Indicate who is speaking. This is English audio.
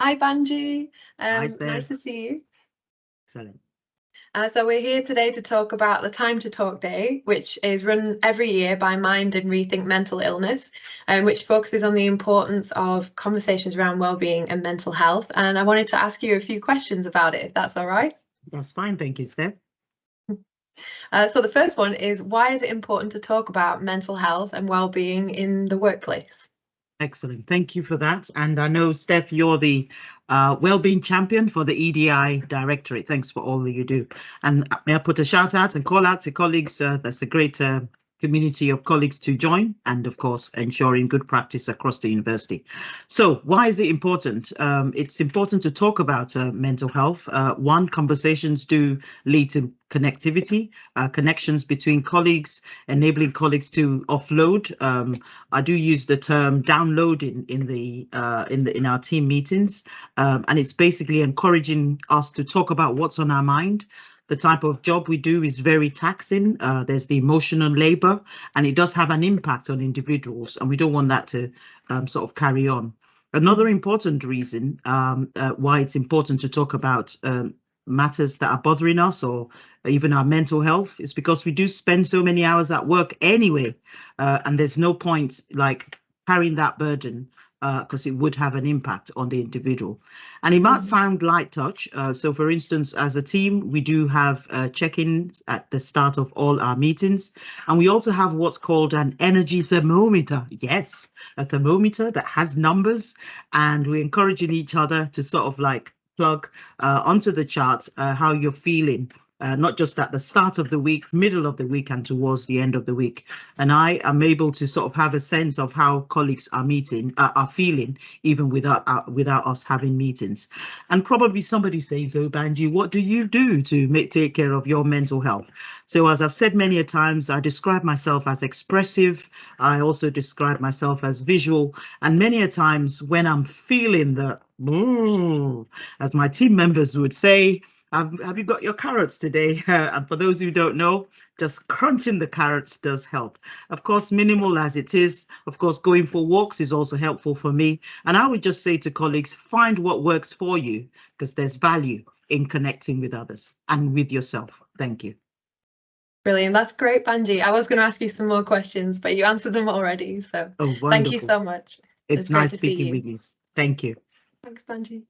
Speaker 1: Hi, Banji.
Speaker 2: Hi, Steph.
Speaker 1: Nice to see you.
Speaker 2: Excellent.
Speaker 1: So we're here today to talk about the Time to Talk Day, which is run every year by Mind and Rethink Mental Illness, which focuses on the importance of conversations around wellbeing and mental health. And I wanted to ask you a few questions about it, if that's all right.
Speaker 2: That's fine. Thank you, Steph.
Speaker 1: So the first one is, why is it important to talk about mental health and wellbeing in the workplace?
Speaker 2: Excellent. Thank you for that. And I know, Steph, you're the wellbeing champion for the EDI Directorate. Thanks for all that you do. And may I put a shout out and call out to colleagues? That's a great community of colleagues to join, and of course ensuring good practice across the university. So why is it important? It's important to talk about mental health. One, conversations do lead to connectivity, connections between colleagues, enabling colleagues to offload. I do use the term download in our team meetings, and it's basically encouraging us to talk about what's on our mind. The type of job we do is very taxing. There's the emotional labor, and it does have an impact on individuals, and we don't want that to sort of carry on. Another important reason why it's important to talk about matters that are bothering us or even our mental health is because we do spend so many hours at work anyway, and there's no point like carrying that burden because it would have an impact on the individual. And it might sound light touch. So for instance, as a team, we do have check-ins at the start of all our meetings. And we also have what's called an energy thermometer. Yes, a thermometer that has numbers. And we're encouraging each other to sort of like plug onto the chart how you're feeling. Not just at the start of the week, middle of the week, and towards the end of the week. And I am able to sort of have a sense of how colleagues are feeling, even without us having meetings. And probably somebody says, "Oh, Banji, what do you do to take care of your mental health?" So as I've said many a times, I describe myself as expressive. I also describe myself as visual. And many a times when I'm feeling the, as my team members would say, have you got your carrots today? And for those who don't know, just crunching the carrots does help. Of course, minimal as it is, of course, going for walks is also helpful for me. And I would just say to colleagues, find what works for you, because there's value in connecting with others and with yourself. Thank you.
Speaker 1: Brilliant. That's great, Banji. I was going to ask you some more questions, but you answered them already. So
Speaker 2: Oh,
Speaker 1: thank you so much.
Speaker 2: It's nice speaking with you. Thank you.
Speaker 1: Thanks, Banji.